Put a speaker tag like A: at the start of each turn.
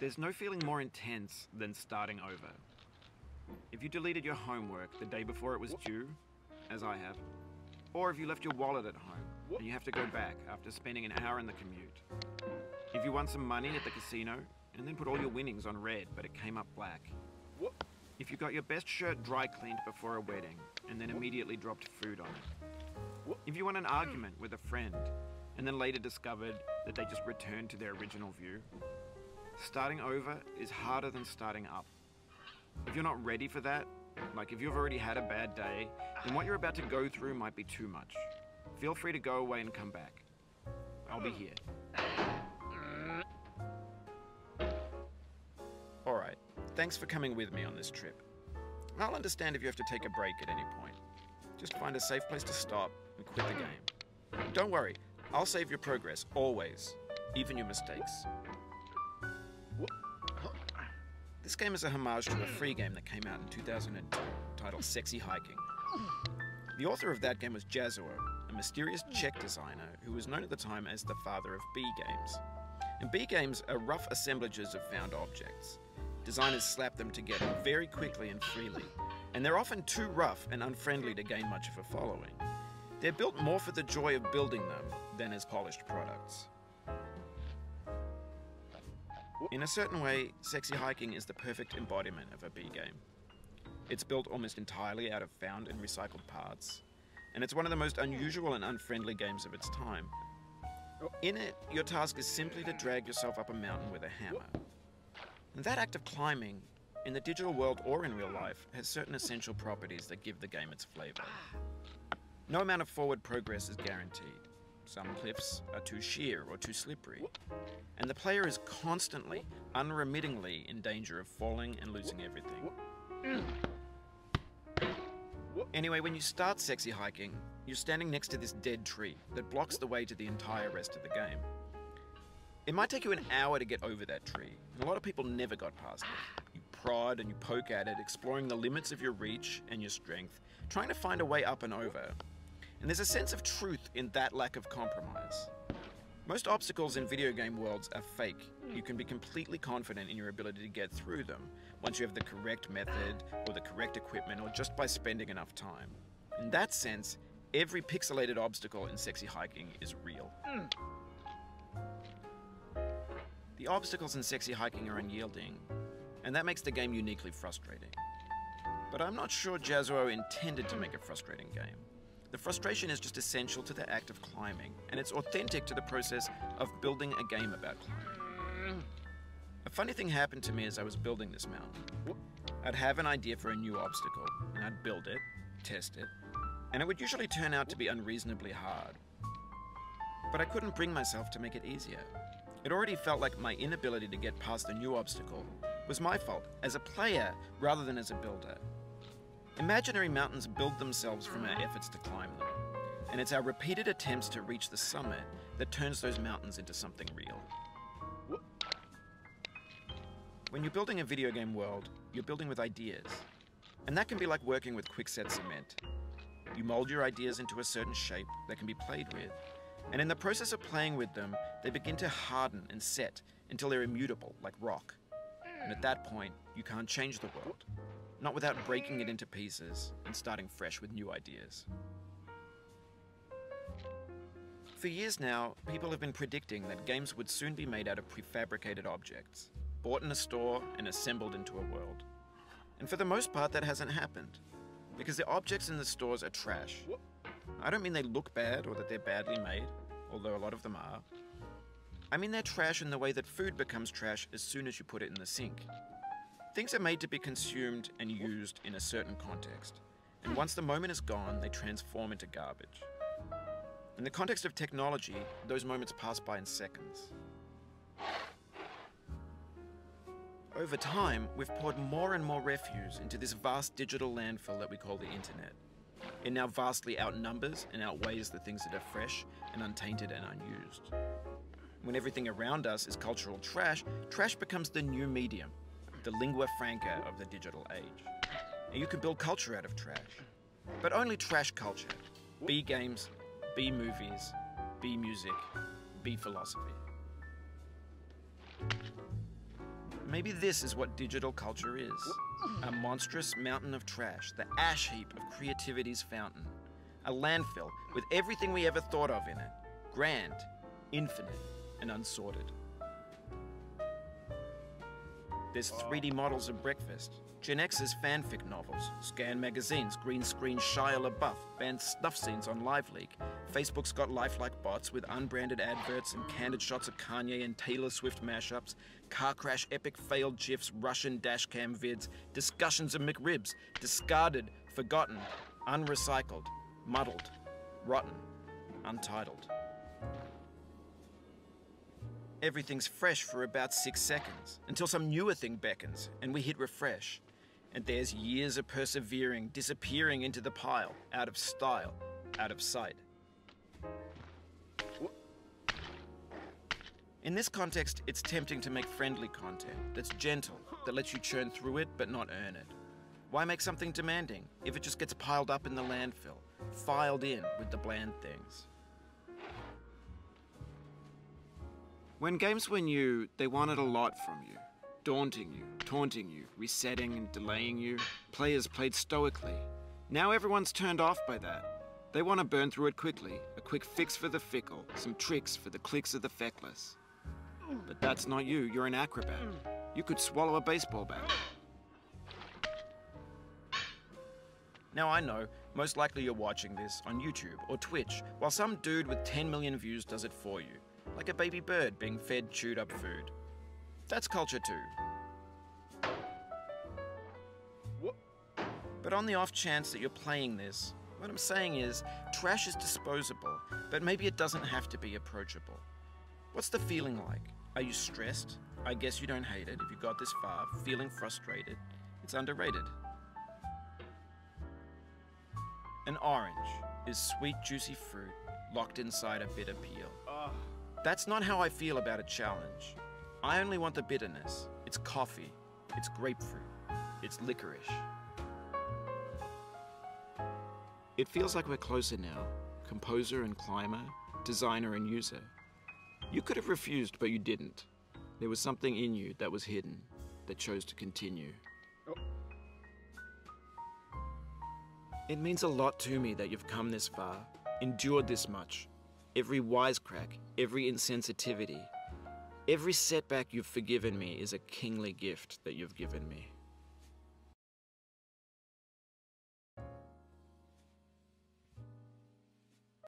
A: There's no feeling more intense than starting over. If you deleted your homework the day before it was due, as I have, or if you left your wallet at home and you have to go back after spending an hour in the commute. If you won some money at the casino and then put all your winnings on red but it came up black. If you got your best shirt dry cleaned before a wedding and then immediately dropped food on it. If you won an argument with a friend and then later discovered that they just returned to their original view. Starting over is harder than starting up. If you're not ready for that, like if you've already had a bad day, then what you're about to go through might be too much. Feel free to go away and come back. I'll be here. Alright, thanks for coming with me on this trip. I'll understand if you have to take a break at any point. Just find a safe place to stop and quit the game. Don't worry, I'll save your progress, always, even your mistakes. This game is a homage to a free game that came out in 2002, titled Sexy Hiking. The author of that game was Jazuo, a mysterious Czech designer who was known at the time as the father of B games. And B games are rough assemblages of found objects. Designers slap them together very quickly and freely, and they're often too rough and unfriendly to gain much of a following. They're built more for the joy of building them than as polished products. In a certain way, Sexy Hiking is the perfect embodiment of a B game. It's built almost entirely out of found and recycled parts, and it's one of the most unusual and unfriendly games of its time. In it, your task is simply to drag yourself up a mountain with a hammer. And that act of climbing, in the digital world or in real life, has certain essential properties that give the game its flavor. No amount of forward progress is guaranteed. Some cliffs are too sheer or too slippery, and the player is constantly, unremittingly in danger of falling and losing everything. Anyway, when you start Sexy Hiking, you're standing next to this dead tree that blocks the way to the entire rest of the game. It might take you an hour to get over that tree, and a lot of people never got past it. You prod and you poke at it, exploring the limits of your reach and your strength, trying to find a way up and over. And there's a sense of truth in that lack of compromise. Most obstacles in video game worlds are fake. You can be completely confident in your ability to get through them once you have the correct method or the correct equipment or just by spending enough time. In that sense, every pixelated obstacle in Sexy Hiking is real. The obstacles in Sexy Hiking are unyielding, and that makes the game uniquely frustrating. But I'm not sure Jazuo intended to make a frustrating game. The frustration is just essential to the act of climbing, and it's authentic to the process of building a game about climbing. A funny thing happened to me as I was building this mountain. I'd have an idea for a new obstacle, and I'd build it, test it, and it would usually turn out to be unreasonably hard. But I couldn't bring myself to make it easier. It already felt like my inability to get past the new obstacle was my fault as a player rather than as a builder. Imaginary mountains build themselves from our efforts to climb them, and it's our repeated attempts to reach the summit that turns those mountains into something real. When you're building a video game world, you're building with ideas, and that can be like working with quickset cement. You mold your ideas into a certain shape that can be played with, and in the process of playing with them, they begin to harden and set until they're immutable, like rock. And at that point, you can't change the world. Not without breaking it into pieces and starting fresh with new ideas. For years now, people have been predicting that games would soon be made out of prefabricated objects, bought in a store and assembled into a world. And for the most part, that hasn't happened, because the objects in the stores are trash. I don't mean they look bad or that they're badly made, although a lot of them are. I mean they're trash in the way that food becomes trash as soon as you put it in the sink. Things are made to be consumed and used in a certain context, and once the moment is gone, they transform into garbage. In the context of technology, those moments pass by in seconds. Over time, we've poured more and more refuse into this vast digital landfill that we call the internet. It now vastly outnumbers and outweighs the things that are fresh and untainted and unused. When everything around us is cultural trash, trash becomes the new medium, the lingua franca of the digital age. And you can build culture out of trash, but only trash culture. B games, B movies, B music, B philosophy. Maybe this is what digital culture is. A monstrous mountain of trash, the ash heap of creativity's fountain. A landfill with everything we ever thought of in it. Grand, infinite, and unsorted. There's 3D models of breakfast, Gen X's fanfic novels, scan magazines, green screen Shia LaBeouf, banned snuff scenes on LiveLeak. Facebook's got lifelike bots with unbranded adverts and candid shots of Kanye and Taylor Swift mashups, car crash epic failed GIFs, Russian dashcam vids, discussions of McRibs, discarded, forgotten, unrecycled, muddled, rotten, untitled. Everything's fresh for about 6 seconds, until some newer thing beckons, and we hit refresh. And there's years of persevering, disappearing into the pile, out of style, out of sight. In this context, it's tempting to make friendly content that's gentle, that lets you churn through it but not earn it. Why make something demanding if it just gets piled up in the landfill, filed in with the bland things? When games were new, they wanted a lot from you. Daunting you, taunting you, resetting and delaying you. Players played stoically. Now everyone's turned off by that. They want to burn through it quickly, a quick fix for the fickle, some tricks for the clicks of the feckless. But that's not you, you're an acrobat. You could swallow a baseball bat. Now I know, most likely you're watching this on YouTube or Twitch, while some dude with 10 million views does it for you. Like a baby bird being fed chewed up food. That's culture too. But on the off chance that you're playing this, what I'm saying is, trash is disposable, but maybe it doesn't have to be approachable. What's the feeling like? Are you stressed? I guess you don't hate it if you got this far, feeling frustrated. It's underrated. An orange is sweet, juicy fruit locked inside a bitter peel. That's not how I feel about a challenge. I only want the bitterness. It's coffee. It's grapefruit. It's licorice. It feels like we're closer now. Composer and climber, designer and user. You could have refused, but you didn't. There was something in you that was hidden, that chose to continue. It means a lot to me that you've come this far, endured this much. Every wisecrack, every insensitivity, every setback you've forgiven me is a kingly gift that you've given me.